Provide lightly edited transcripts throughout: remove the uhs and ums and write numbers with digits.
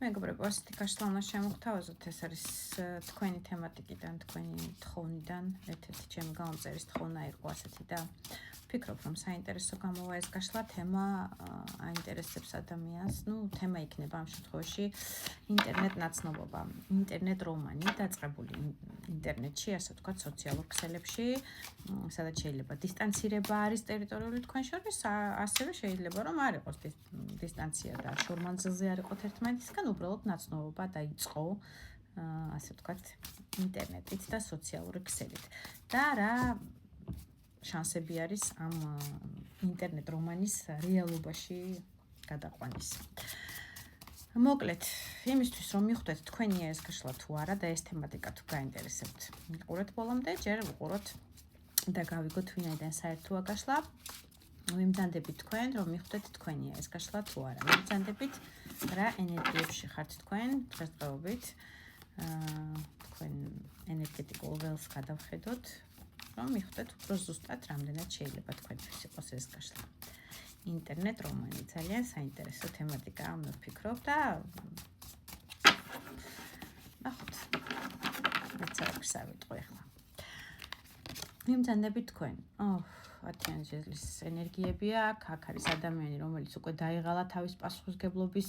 მეგობრებო, ასეთი გაშლა უნდა შემოგთავაზოთ. ეს არის თქვენი თემატიკიდან, თქვენი თხოვნიდან, ერთ-ერთი ჩემი გამომწერის თხოვნა იყო ასეთი და ვფიქრობ, რომ საინტერესო გამოვა ეს გაშლა, თემა აინტერესებს ადამიანს. თემა იქნება ამ შემთხვევაში ინტერნეტ ნაცნობობა, ინტერნეტ რომანი დაწყებული ინტერნეტში, ასე ვთქვათ, სოციალურ ქსელებში, სადაც შეიძლება დისტანცირება არის ტერიტორიული თქვენ შორის, ასევე შეიძლება რომ არ იყოს დისტანცია და შორმანძილზე არ იყოთ ერთმანეთისგან, უბრალოდ ნაცნობობა დაიწყო, ასე ვთქვათ, ინტერნეტით და სოციალური ქსელით. და რა შანსები არის ამ ინტერნეტ რომანის რეალობაში გადაყვანის. მოკლედ, იმისთვის რომ მიხვდეთ თქვენი ეს გაშლა თუ არა და ეს თემატიკა თუ გაინტერესებთ, მიყურეთ ბოლომდე, ჯერ ვუყუროთ და გავიგოთ ვინაიდან საერთოა გაშლა. ვიმძანდებით თქვენ, რომ მიხვდეთ თქვენი ეს გაშლა თუ არა. ვიმძანდებით რა ენერგიებში ხართ თქვენ დღესდღეობით, თქვენ ენერგეტიკულ ველს გადავხედოთ, რომ მიხვდეთ უფრო ზუსტად რამდენად შეიძლება თქვენთვის იყოს ეს გაშლა. ინტერნეტ რომანი ძალიან საინტერესო თემატიკაა, მე ვფიქრობ და ნახოთ. რაცა ვიტყვი ახლა. ვიმძანდებით თქვენ. 10 ჟეზლის ენერგიებია, აქ არის ადამიანი, რომელიც უკვე დაიღალა თავის პასუხისმგებლობის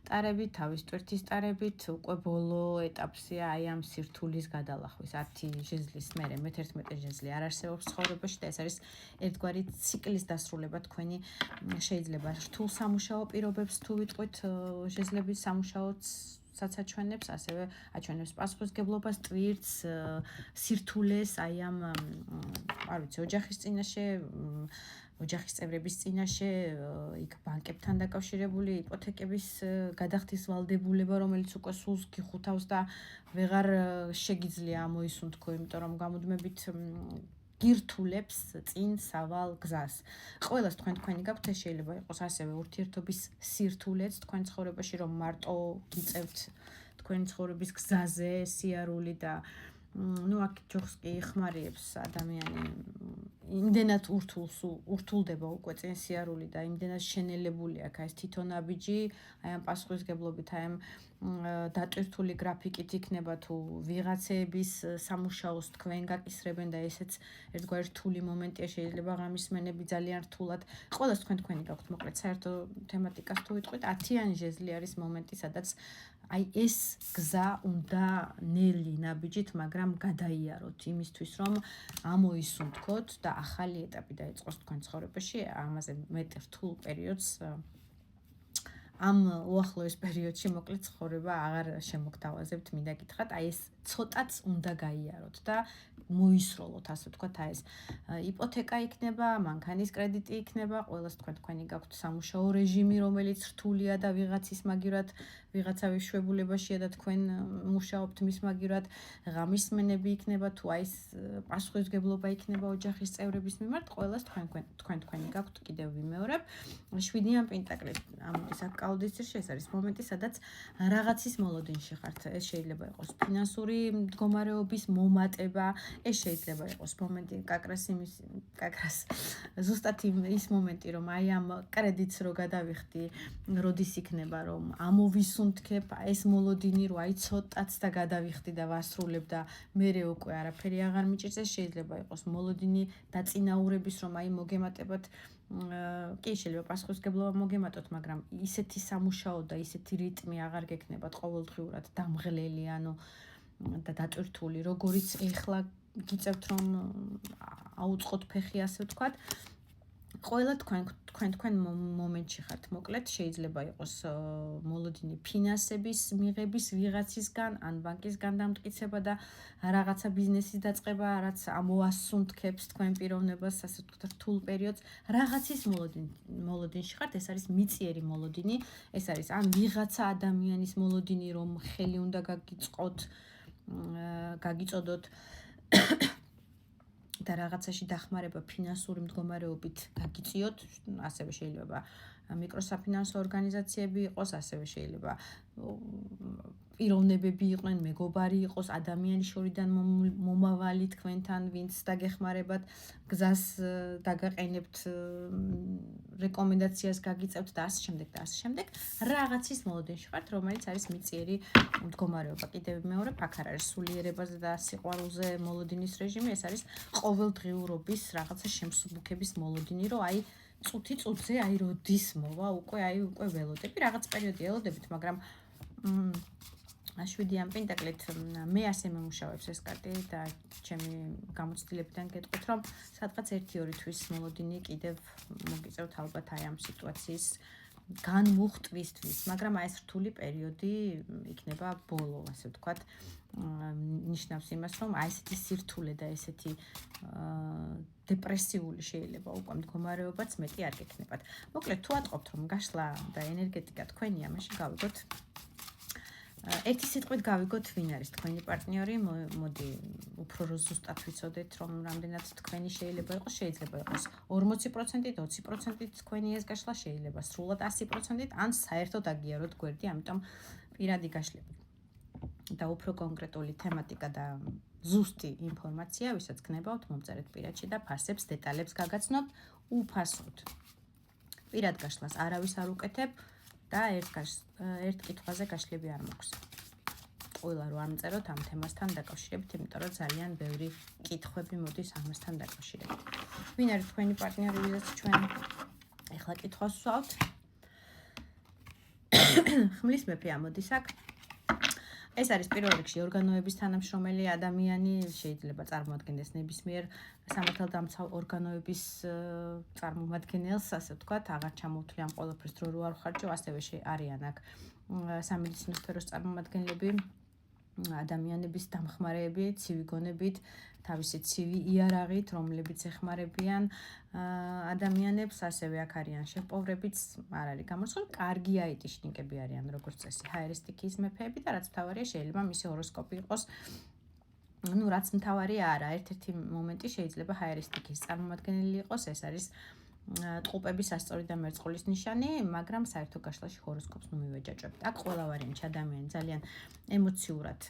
ტარებით, თავის ტვირთის ტარებით, უკვე ბოლო ეტაპზეა აი ამ სირთულის გადალახვის. 10 ჟეზლის მერე მე-11 ჟეზლი არ არსებობს ცხოვრებაში და ეს არის ერთგვარი ციკლის დასრულება თქვენი შეიძლება რთულ სამუშაო პირობებს თუ ვიტყვით ჟეზლების სამუშაოც საჩვენებს, ასევე აჩვენებს პასუხისმგებლობას, ტვირთს, სირთულეს, აი ამ არ ვიცი, ოჯახის წინაშე, ოჯახის წევრების წინაშე, იქ ბანკებთან დაკავშირებული იპოთეკების გადახდის ვალდებულება, რომელიც უკვე სულს გიხუთავს და ვეღარ შეგიძლია ამოისუნთქო, იმიტომ რომ გამუდმებით გირთულებს წინ სავალ გზას. ყველას თქვენი გაქვთ, ეს შეიძლება იყოს ასევე ურთიერთობის სირთულეც თქვენ ცხოვრებაში, რომ მარტო გიწევთ თქვენი ცხოვრების გზაზე სიარული და აქ ჯოხს კი იხმარიებს ადამიანი. იმდენად ურთულდება უკვე წინ სიარული და იმდენად შენელებული აქ ეს თვითონაბიჯი, აი ამ პასუხისმგებლობით, აი ამ დატვირთული გრაფიკით იქნება თუ ვიღაცების სამუშაოს თქვენ გაკისრებენ და ესეც ერთგვარი რთული მომენტია, შეიძლება ღამისმენები ძალიან რთულად. ყველას თქვენი გაქვთ, მოკლედ საერთო თემატიკას თუ ვიტყვით, 10-იანი ჟეზლი არის მომენტი, სადაც აი ეს გზა უნდა ნელი ნაბიჯით, მაგრამ გადაიაროთ იმისთვის, რომ ამოისუნთქოთ და ახალი ეტაპი დაიწყოს თქვენ ცხოვრებაში, ამაზე მეტ რთულ პერიოდს ამ უახლოეს პერიოდში მოკლედ ცხოვრება აღარ შემოგთავაზებთ, მინდა გითხრათ, აი ეს ცოტაც უნდა გაიაროთ და მოისროლოთ, ასე ვთქვათ, აი ეს იპოთეკა იქნება, მანქანის კრედიტი იქნება, ყველას თქვენი გაქვთ სამუშაო რეჟიმი, რომელიც რთულია და ვიღაცის მაგივრად, ვიღაცა ვიშვებულებაშია და თქვენ მუშაობთ მის მაგივრად, ღამისმენები იქნება, თუ აი ეს პასუხისმგებლობა იქნება ოჯახის წევრების მიმართ, ყველას თქვენი გაქვთ, კიდევ ვიმეორებ. 7-იან პენტაკლი ამოდის აქ კალდისერში, ეს არის მომენტი, სადაც რაღაცის მოლოდინში ხართ. ეს შეიძლება იყოს ფინანსური მდგომარეობის მომატება, ეს შეიძლება იყოს მომენტი კაკრას ზუსტად ის მომენტი, რომ აი ამ კრედიტს რო გადავიხდი, როდის იქნება, რომ ამოვისუნთქებ ეს მოლოდინი, რო აი ცოტაც და გადავიხდი და ვასრულებ და მერე უკვე არაფერი აღარ მიჭირს, შეიძლება იყოს მოლოდინი დაწინაურების, რომ აი მოგემატებათ კი შეიძლება პასუხისმგებლობა მოგემატოთ, მაგრამ ისეთი სამუშაო და ისეთი რიტმი აღარ გექნებათ ყოველდღიურად დამღლელი, ანუ და დატვირთული, როგორიც ეხლა გიწევთ, რომ აუწყოთ ფეხი, ასე ვთქვათ. ყველა თქვენ მომენტში ხართ, მოკლედ შეიძლება იყოს მოლოდინი ფინანსების მიღების ვიღაცისგან, ან ბანკისგან დამტკიცება და რაღაცა ბიზნესის დაწყება, რაც ამოასუნთქებს თქვენ პიროვნებას, ასე ვთქვათ, რთულ პერიოდს, რაღაცის მოლოდინში ხართ, ეს არის მიწიერი მოლოდინი, ეს არის ან ვიღაცა ადამიანის მოლოდინი, რომ ხელი უნდა გაგიწოდოთ და რაღაცაში დახმარება ფინანსური მდგომარეობით გაგიწიოთ, ასევე შეიძლება მიკროსაფინანსო ორგანიზაციები იყოს, ასევე შეიძლება პიროვნებები იყვნენ, მეგობარი იყოს, ადამიანის შორიდან მომავალი თქვენთან, ვინც დაგეხმარებათ, გზას დაგაყენებთ, რეკომენდაციას გაგიწევთ და ასე შემდეგ და ასე შემდეგ. რაღაცის მოლოდინში ხართ, რომელიც არის მიწიერი მდგომარეობა. კიდევ მეორე, აქ არ არის სულიერებაზე და სიყვარულზე მოლოდინის რეჟიმი, ეს არის ყოველდღიურობის რაღაცა შემსუბუქების მოლოდინი, რომ აი წუთი წუთზე აი როდის მოვა, უკვე ველოდები, რაღაც პერიოდი ელოდებით, მაგრამ 7-იან პენტაკლით მე ასე მომუშავებს ეს კარტი და ჩემი გამოცდილებიდან გეტყვით, რომ სადღაც 1-2 თვის მოლოდინი კიდევ მოგიწევთ ალბათ აი ამ სიტუაციის განმუხტვისთვის, მაგრამ აი ეს რთული პერიოდი იქნება ბოლო, ასე ვთქვათ, ნიშნავს იმას, რომ აი ესეთი სირთულე და ესეთი დეპრესიული შეიძლება უკვე მდგომარეობაც მეტი არ გექნებათ. მოკლედ, თუ ატყობთ, რომ გაშლა და ენერგეტიკა თქვენია, მაშინ გავიგოთ ერთი სიტყვით გავიგოთ, ვინ არის თქვენი პარტნიორი, მოდი უფრო ზუსტად ვიცოდეთ, რომ რამდენად თქვენი შეიძლება იყოს, შეიძლება იყოს 40%-ით, 20%-ით თქვენი ეს გაშლა, შეიძლება სრულად 100%-ით, ან საერთოდ აგიაროთ გვერდი, ამიტომ პირადი გაშლები და უფრო კონკრეტული თემატიკა და ზუსტი ინფორმაცია, ვისაც გნებავთ, მომწერეთ პირადში და ფასებს, დეტალებს გაგაცნობთ უფასოდ. პირად გაშლას არავის არ უკეთებ და ერთ კითხვაზე გაშლები არ მაქვს. ყველა რო ამწეროთ ამ თემასთან დაკავშირებით, იმიტომ რომ ძალიან ბევრი კითხვები მოდის ამასთან დაკავშირებით. ვინ არის თქვენი პარტნიორი, ვისაც ჩვენ ეხლა კითხვას ვსვავთ? ხმლის მეფე ამოდის აქ. ეს არის პირველ რიგში ორგანოების თანამშრომელი ადამიანი, შეიძლება წარმოადგენდეს ნებისმიერ სამართალდამცავ ორგანოების წარმომადგენელს, ასე ვთქვათ, აღარ ჩამოვთვლი ამ ყველაფერს დრო რო არ ვხარჯო, ასევე არიან აქ სამედიცინო სფეროს წარმომადგენლები, ადამიანების დამხმარეები, ცივი გონებით, თავისი ცივი იარაღით, რომლებიც ეხმარებიან ადამიანებს, ასევე აქ არიან შეპოვრებიც, არ არის გამორიცხული, კარგი აიტიშნიკები არიან, როგორც წესი, ჰაერისტიკის მეფეები და რაც მთავარია, შეიძლება მისი ჰოროსკოპი იყოს, რაც მთავარია არა, ერთ-ერთი მომენტი შეიძლება ჰაერისტიკის წარმომადგენელი იყოს, ეს არის ტყუპების ასწორი და მერწყულის ნიშანი, მაგრამ საერთო გაშლაში ჰოროსკოპს ნუ მივეჯაჭვებთ. აქ ყველა ვარიანტი ადამიანი ძალიან ემოციურად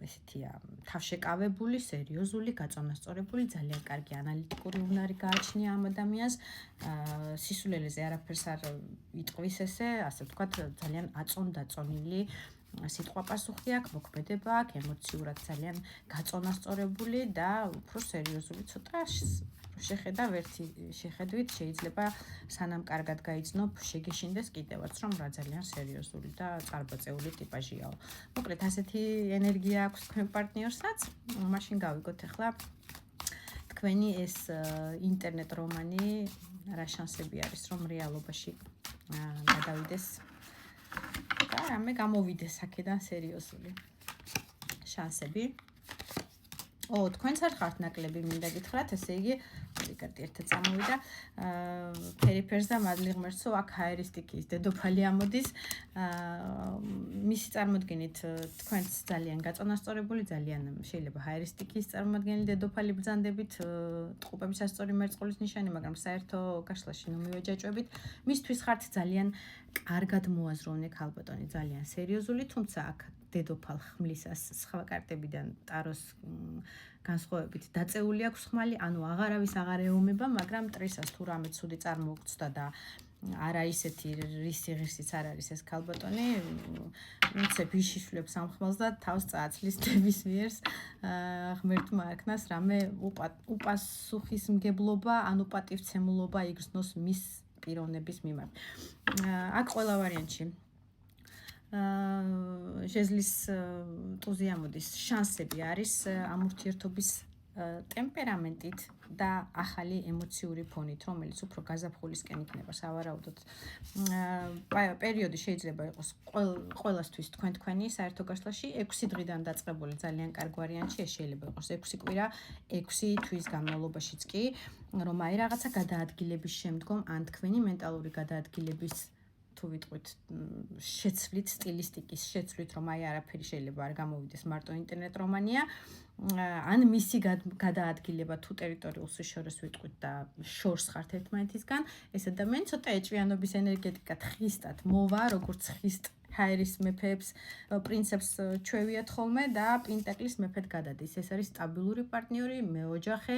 ესეთია, თავშეკავებული, სერიოზული, გაწონასწორებული, ძალიან კარგი ანალიტიკური უნარი გააჩნია ამ ადამიანს, სისულელეზე არაფერს არ იტყვის ესე, ასე ვთქვათ, ძალიან აწონ-დაწონილი სიტყვა პასუხი აქვს, მოქმედება აქვს, ემოციურად ძალიან გაწონასწორებული და უფრო სერიოზული ცოტა შეხედავ ერთი შეხედვით შეიძლება სანამ კარგად გაიცნობ შეგეშინდეს კიდევაც რომ რა ძალიან სერიოზული და წარბაწეული ტიპაჟიაო. მოკლედ ასეთი ენერგია აქვს თქვენ პარტნიორსაც, მაშინ გავიგოთ ახლა თქვენი ეს ინტერნეტ რომანი რა შანსები არის რომ რეალობაში გადავიდეს და რამე გამოვიდეს აქედან სერიოზული შანსები. თქვენც არ ხართ ნაკლები, მინდა გითხრათ, ესე იგი, კარტი ერთად წამოვიდა, ფერიფერს და მადლი ღმერთსო, აქ ჰაერისტიკის დედოფალი ამოდის, მისი წარმოდგენით თქვენც ძალიან გაწონასწორებული, ძალიან შეიძლება ჰაერისტიკის წარმოადგენელი დედოფალი ბრძანდებით, ტყუპების ასწორი მერწყულის ნიშანი, მაგრამ საერთო გაშლაში ნუ მივეჯაჭვებით, მისთვის ხართ ძალიან კარგად მოაზროვნე ქალბატონი, ძალიან სერიოზული, თუმცა აქ დედოფალ ხმლისას სხვა კარტებიდან ტაროს განსხვავებით დაწეული აქვს ხმალი, ანუ აღარავის აღარ ეომება, მაგრამ მტრისას თუ რამე ცუდი წარმოგწდა და არა ისეთი რისი ღირსიც არ არის ეს ქალბატონი, უცებ იშიშვლებს ამ ხმალს და თავს წააცლის ნებისმიერს ღმერთმა აქნას რამე უპასუხისმგებლობა, ანუ პატივცემულობა იგრძნოს მის პიროვნების მიმართ. აქ ყველა ვარიანტში ჟეზლის ტუზი ამოდის, შანსები არის ამ ურთიერთობის ტემპერამენტით და ახალი ემოციური ფონით, რომელიც უფრო გაზაფხულისკენ იქნება სავარაუდოდ. პერიოდი შეიძლება იყოს ყველასთვის თქვენი საერთო გაშლაში 6 დღიდან დაწყებული ძალიან კარგ ვარიანტში, ეს შეიძლება იყოს 6 კვირა, 6 თვის განმავლობაშიც კი, რომ აი რაღაცა გადაადგილების შემდგომ ან თქვენი მენტალური გადაადგილების თუ ვიტყვით შეცვლით სტილისტიკის შეცვლით რომ აი არაფერი შეიძლება არ გამოვიდეს მარტო ინტერნეტ რომანია ან მისი გადაადგილება თუ ტერიტორიულ საშორეს ვიტყვით და შორს ხართ ერთმანეთისგან ეს ადამიანი ცოტა ეჭვიანობის ენერგეტიკად ხისტად მოვა როგორც ხისტ ფაერის მეფეებს, პრინცებს ჩვევიათ ხოლმე და პენტაკლის მეფედ გადადის. ეს არის სტაბილური პარტნიორი, მეოჯახე,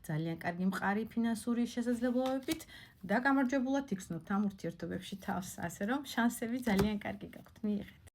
ძალიან კარგი მყარი ფინანსური შესაძლებლობებით და გამარჯვებულად იგრძნობთ ამ ურთიერთობებში თავს, ასე რომ შანსები ძალიან კარგი გაქვთ. მიიღეთ.